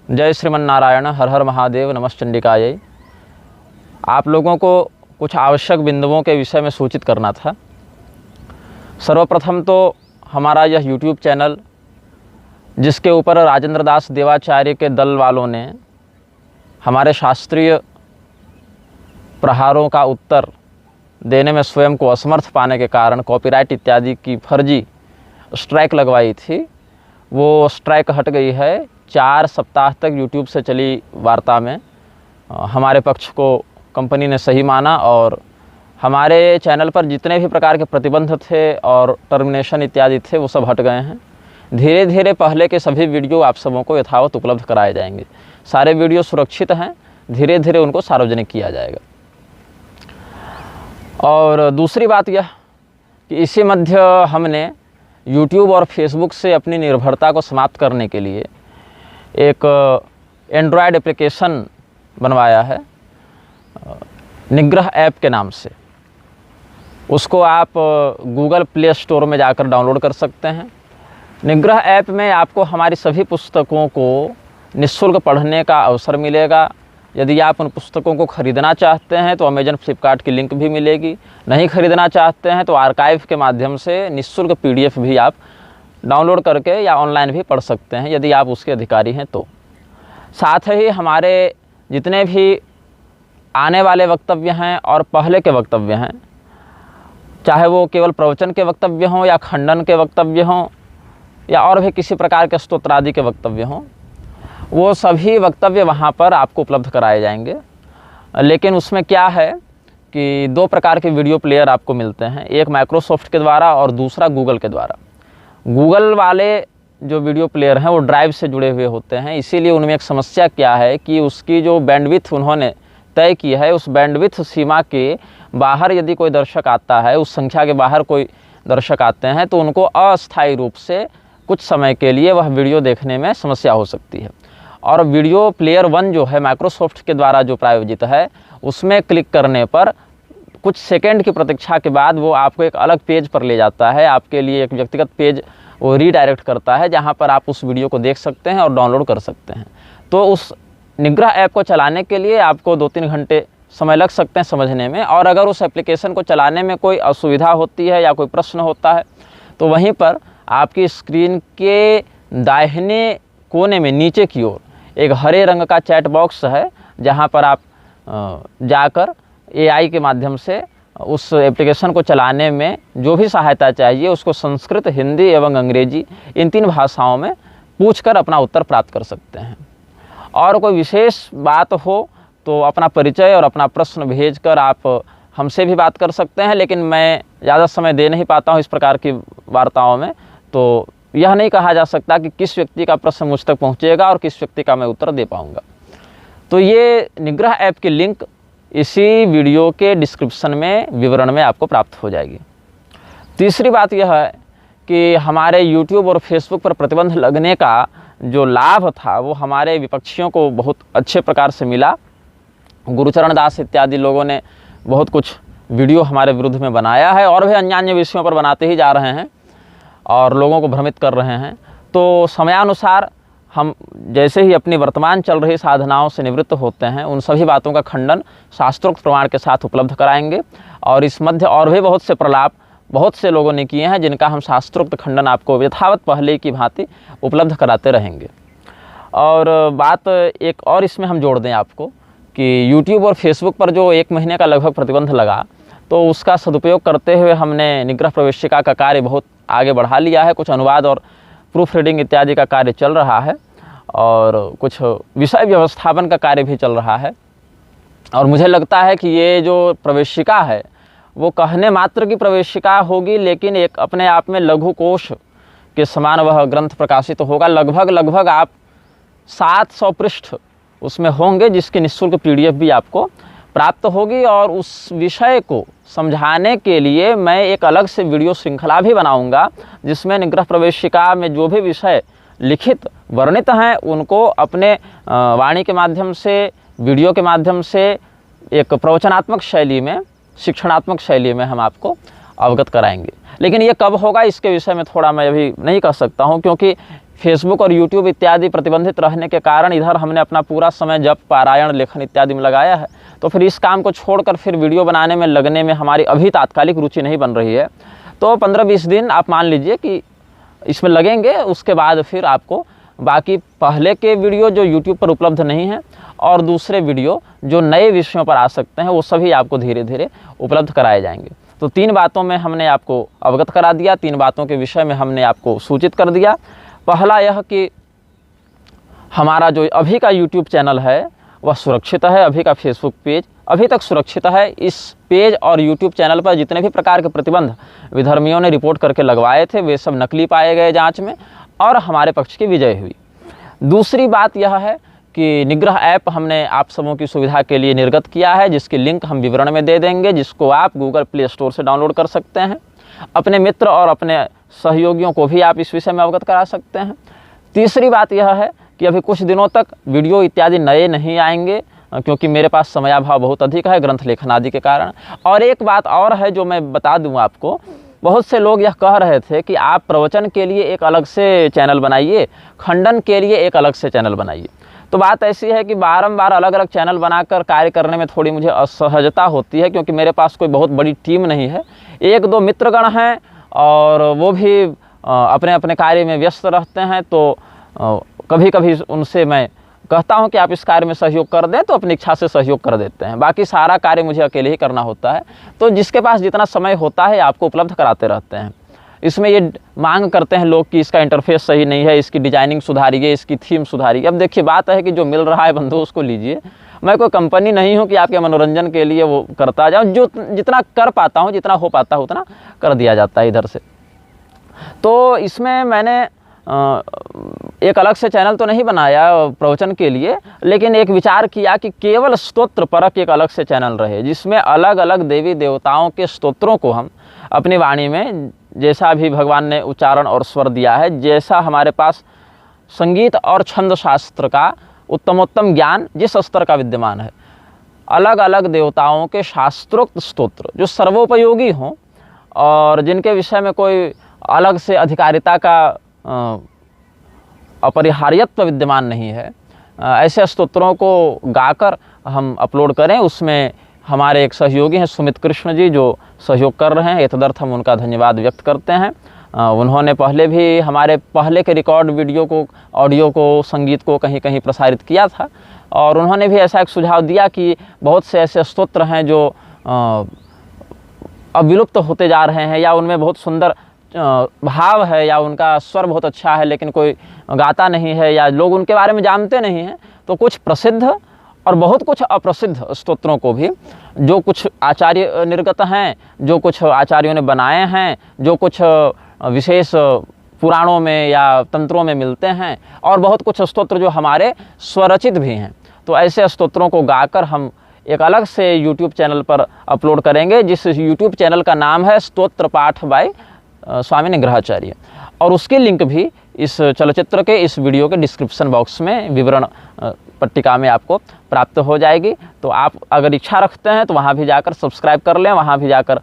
जय श्रीमन नारायण, हर हर महादेव, नमश्चंडिकाय। आप लोगों को कुछ आवश्यक बिंदुओं के विषय में सूचित करना था। सर्वप्रथम तो हमारा यह YouTube चैनल, जिसके ऊपर राजेंद्र दास देवाचार्य के दल वालों ने हमारे शास्त्रीय प्रहारों का उत्तर देने में स्वयं को असमर्थ पाने के कारण कॉपीराइट इत्यादि की फर्जी स्ट्राइक लगवाई थी, वो स्ट्राइक हट गई है। 4 सप्ताह तक YouTube से चली वार्ता में हमारे पक्ष को कंपनी ने सही माना और हमारे चैनल पर जितने भी प्रकार के प्रतिबंध थे और टर्मिनेशन इत्यादि थे वो सब हट गए हैं। धीरे धीरे पहले के सभी वीडियो आप सबों को यथावत उपलब्ध कराए जाएंगे। सारे वीडियो सुरक्षित हैं, धीरे धीरे उनको सार्वजनिक किया जाएगा। और दूसरी बात यह कि इसी मध्य हमने YouTube और Facebook से अपनी निर्भरता को समाप्त करने के लिए एक एंड्रॉयड एप्लीकेशन बनवाया है निग्रह ऐप के नाम से। उसको आप गूगल प्ले स्टोर में जाकर डाउनलोड कर सकते हैं। निग्रह ऐप में आपको हमारी सभी पुस्तकों को निःशुल्क पढ़ने का अवसर मिलेगा। यदि आप उन पुस्तकों को ख़रीदना चाहते हैं तो अमेजन, फ्लिपकार्ट की लिंक भी मिलेगी। नहीं ख़रीदना चाहते हैं तो आर्काइव के माध्यम से निःशुल्क PDF भी आप डाउनलोड करके या ऑनलाइन भी पढ़ सकते हैं, यदि आप उसके अधिकारी हैं तो। साथ ही हमारे जितने भी आने वाले वक्तव्य हैं और पहले के वक्तव्य हैं, चाहे वो केवल प्रवचन के वक्तव्य हों या खंडन के वक्तव्य हों या और भी किसी प्रकार के स्तोत्र आदि के वक्तव्य हों, वो सभी वक्तव्य वहाँ पर आपको उपलब्ध कराए जाएंगे। लेकिन उसमें क्या है कि 2 प्रकार के वीडियो प्लेयर आपको मिलते हैं, एक माइक्रोसॉफ्ट के द्वारा और दूसरा गूगल के द्वारा। गूगल वाले जो वीडियो प्लेयर हैं वो ड्राइव से जुड़े हुए होते हैं, इसीलिए उनमें एक समस्या क्या है कि उसकी जो बैंडविड्थ उन्होंने तय की है, उस बैंडविड्थ सीमा के बाहर यदि कोई दर्शक आता है, उस संख्या के बाहर कोई दर्शक आते हैं तो उनको अस्थायी रूप से कुछ समय के लिए वह वीडियो देखने में समस्या हो सकती है। और वीडियो प्लेयर 1 जो है माइक्रोसॉफ्ट के द्वारा जो प्रायोजित है, उसमें क्लिक करने पर कुछ सेकंड की प्रतीक्षा के बाद वो आपको एक अलग पेज पर ले जाता है। आपके लिए एक व्यक्तिगत पेज वो रीडायरेक्ट करता है, जहाँ पर आप उस वीडियो को देख सकते हैं और डाउनलोड कर सकते हैं। तो उस निग्रह ऐप को चलाने के लिए आपको 2-3 घंटे समय लग सकते हैं समझने में। और अगर उस एप्लीकेशन को चलाने में कोई असुविधा होती है या कोई प्रश्न होता है तो वहीं पर आपकी स्क्रीन के दाहिने कोने में नीचे की ओर एक हरे रंग का चैट बॉक्स है, जहाँ पर आप जाकर AI के माध्यम से उस एप्लीकेशन को चलाने में जो भी सहायता चाहिए उसको संस्कृत, हिंदी एवं अंग्रेजी इन 3 भाषाओं में पूछकर अपना उत्तर प्राप्त कर सकते हैं। और कोई विशेष बात हो तो अपना परिचय और अपना प्रश्न भेजकर आप हमसे भी बात कर सकते हैं। लेकिन मैं ज़्यादा समय दे नहीं पाता हूँ इस प्रकार की वार्ताओं में, तो यह नहीं कहा जा सकता कि किस व्यक्ति का प्रश्न मुझ तक पहुँचेगा और किस व्यक्ति का मैं उत्तर दे पाऊँगा। तो ये निग्रह ऐप की लिंक इसी वीडियो के डिस्क्रिप्शन में विवरण में आपको प्राप्त हो जाएगी। तीसरी बात यह है कि हमारे YouTube और Facebook पर प्रतिबंध लगने का जो लाभ था वो हमारे विपक्षियों को बहुत अच्छे प्रकार से मिला। गुरुचरण दास इत्यादि लोगों ने बहुत कुछ वीडियो हमारे विरुद्ध में बनाया है और भी अन्य विषयों पर बनाते ही जा रहे हैं और लोगों को भ्रमित कर रहे हैं। तो समयानुसार हम जैसे ही अपनी वर्तमान चल रही साधनाओं से निवृत्त होते हैं, उन सभी बातों का खंडन शास्त्रोक्त प्रमाण के साथ उपलब्ध कराएंगे। और इस मध्य और भी बहुत से प्रलाप बहुत से लोगों ने किए हैं, जिनका हम शास्त्रोक्त खंडन आपको यथावत पहले की भांति उपलब्ध कराते रहेंगे। और बात एक और इसमें हम जोड़ दें आपको कि YouTube और Facebook पर जो 1 महीने का लगभग प्रतिबंध लगा, तो उसका सदुपयोग करते हुए हमने निग्रह प्रवेशिका का कार्य बहुत आगे बढ़ा लिया है। कुछ अनुवाद और प्रूफ रीडिंग इत्यादि का कार्य चल रहा है और कुछ विषय व्यवस्थापन का कार्य भी चल रहा है। और मुझे लगता है कि ये जो प्रवेशिका है वो कहने मात्र की प्रवेशिका होगी, लेकिन एक अपने आप में लघु कोश के समान वह ग्रंथ प्रकाशित होगा। लगभग आप 700 पृष्ठ उसमें होंगे, जिसकी निःशुल्क PDF भी आपको प्राप्त होगी। और उस विषय को समझाने के लिए मैं एक अलग से वीडियो श्रृंखला भी बनाऊंगा, जिसमें निग्रह प्रवेशिका में जो भी विषय लिखित वर्णित हैं उनको अपने वाणी के माध्यम से, वीडियो के माध्यम से एक प्रवचनात्मक शैली में, शिक्षणात्मक शैली में हम आपको अवगत कराएंगे। लेकिन ये कब होगा इसके विषय में थोड़ा मैं अभी नहीं कह सकता हूँ, क्योंकि फेसबुक और यूट्यूब इत्यादि प्रतिबंधित रहने के कारण इधर हमने अपना पूरा समय जप, पारायण, लेखन इत्यादि में लगाया है। तो फिर इस काम को छोड़कर फिर वीडियो बनाने में लगने में हमारी अभी तात्कालिक रुचि नहीं बन रही है। तो 15-20 दिन आप मान लीजिए कि इसमें लगेंगे, उसके बाद फिर आपको बाकी पहले के वीडियो जो यूट्यूब पर उपलब्ध नहीं हैं और दूसरे वीडियो जो नए विषयों पर आ सकते हैं वो सभी आपको धीरे धीरे उपलब्ध कराए जाएंगे। तो 3 बातों में हमने आपको अवगत करा दिया, 3 बातों के विषय में हमने आपको सूचित कर दिया। पहला यह कि हमारा जो अभी का यूट्यूब चैनल है वह सुरक्षित है, अभी का फेसबुक पेज अभी तक सुरक्षित है। इस पेज और यूट्यूब चैनल पर जितने भी प्रकार के प्रतिबंध विधर्मियों ने रिपोर्ट करके लगवाए थे वे सब नकली पाए गए जांच में और हमारे पक्ष की विजय हुई। दूसरी बात यह है कि निग्रह ऐप हमने आप सबों की सुविधा के लिए निर्गत किया है, जिसकी लिंक हम विवरण में दे देंगे, जिसको आप गूगल प्ले स्टोर से डाउनलोड कर सकते हैं। अपने मित्र और अपने सहयोगियों को भी आप इस विषय में अवगत करा सकते हैं। तीसरी बात यह है कि अभी कुछ दिनों तक वीडियो इत्यादि नए नहीं आएंगे क्योंकि मेरे पास समयाभाव बहुत अधिक है ग्रंथ लेखन आदि के कारण। और एक बात और है जो मैं बता दूं आपको, बहुत से लोग यह कह रहे थे कि आप प्रवचन के लिए एक अलग से चैनल बनाइए, खंडन के लिए एक अलग से चैनल बनाइए। तो बात ऐसी है कि बारंबार अलग अलग चैनल बनाकर कार्य करने में थोड़ी मुझे असहजता होती है क्योंकि मेरे पास कोई बहुत बड़ी टीम नहीं है। 1-2 मित्रगण हैं और वो भी अपने अपने कार्य में व्यस्त रहते हैं, तो कभी कभी उनसे मैं कहता हूं कि आप इस कार्य में सहयोग कर दें तो अपनी इच्छा से सहयोग कर देते हैं। बाकी सारा कार्य मुझे अकेले ही करना होता है। तो जिसके पास जितना समय होता है आपको उपलब्ध कराते रहते हैं। इसमें ये मांग करते हैं लोग कि इसका इंटरफेस सही नहीं है, इसकी डिजाइनिंग सुधारिए, इसकी थीम सुधारिए। अब देखिए बात है कि जो मिल रहा है बंधु उसको लीजिए। मैं कोई कंपनी नहीं हूँ कि आपके मनोरंजन के लिए वो करता जाऊँ। जो जितना कर पाता हूँ, जितना हो पाता है उतना कर दिया जाता है इधर से। तो इसमें मैंने एक अलग से चैनल तो नहीं बनाया प्रवचन के लिए, लेकिन एक विचार किया कि केवल स्तोत्र परक एक अलग से चैनल रहे, जिसमें अलग अलग देवी देवताओं के स्तोत्रों को हम अपनी वाणी में जैसा भी भगवान ने उच्चारण और स्वर दिया है, जैसा हमारे पास संगीत और छंद शास्त्र का उत्तमोत्तम ज्ञान जिस स्तर का विद्यमान है, अलग अलग देवताओं के शास्त्रोक्त स्तोत्र जो सर्वोपयोगी हों और जिनके विषय में कोई अलग से अधिकारिता का अपरिहार्यत्व विद्यमान नहीं है, ऐसे स्तोत्रों को गाकर हम अपलोड करें। उसमें हमारे एक सहयोगी हैं सुमित कृष्ण जी जो सहयोग कर रहे हैं, तदर्थ हम उनका धन्यवाद व्यक्त करते हैं। उन्होंने पहले भी हमारे पहले के रिकॉर्ड वीडियो को, ऑडियो को, संगीत को कहीं कहीं प्रसारित किया था और उन्होंने भी ऐसा एक सुझाव दिया कि बहुत से ऐसे स्तोत्र हैं जो अब विलुप्त होते जा रहे हैं या उनमें बहुत सुंदर भाव है या उनका स्वर बहुत अच्छा है लेकिन कोई गाता नहीं है या लोग उनके बारे में जानते नहीं हैं। तो कुछ प्रसिद्ध और बहुत कुछ अप्रसिद्ध स्तोत्रों को भी, जो कुछ आचार्य निर्गत हैं, जो कुछ आचार्यों ने बनाए हैं, जो कुछ विशेष पुराणों में या तंत्रों में मिलते हैं और बहुत कुछ स्तोत्र जो हमारे स्वरचित भी हैं, तो ऐसे स्तोत्रों को गाकर हम एक अलग से YouTube चैनल पर अपलोड करेंगे, जिस YouTube चैनल का नाम है स्तोत्र पाठ बाय स्वामी निग्रहाचार्य। और उसकी लिंक भी इस चलचित्र के, इस वीडियो के डिस्क्रिप्शन बॉक्स में विवरण पट्टिका में आपको प्राप्त हो जाएगी। तो आप अगर इच्छा रखते हैं तो वहाँ भी जाकर सब्सक्राइब कर लें, वहाँ भी जाकर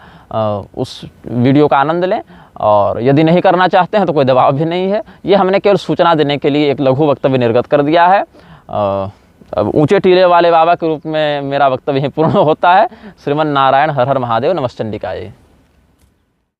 उस वीडियो का आनंद लें। और यदि नहीं करना चाहते हैं तो कोई दबाव भी नहीं है। ये हमने केवल सूचना देने के लिए एक लघु वक्तव्य निर्गत कर दिया है। अब ऊंचे टीले वाले बाबा के रूप में मेरा वक्तव्य यहीं पूर्ण होता है। श्रीमन नारायण हर हर महादेव, नमश्चंडिकाय।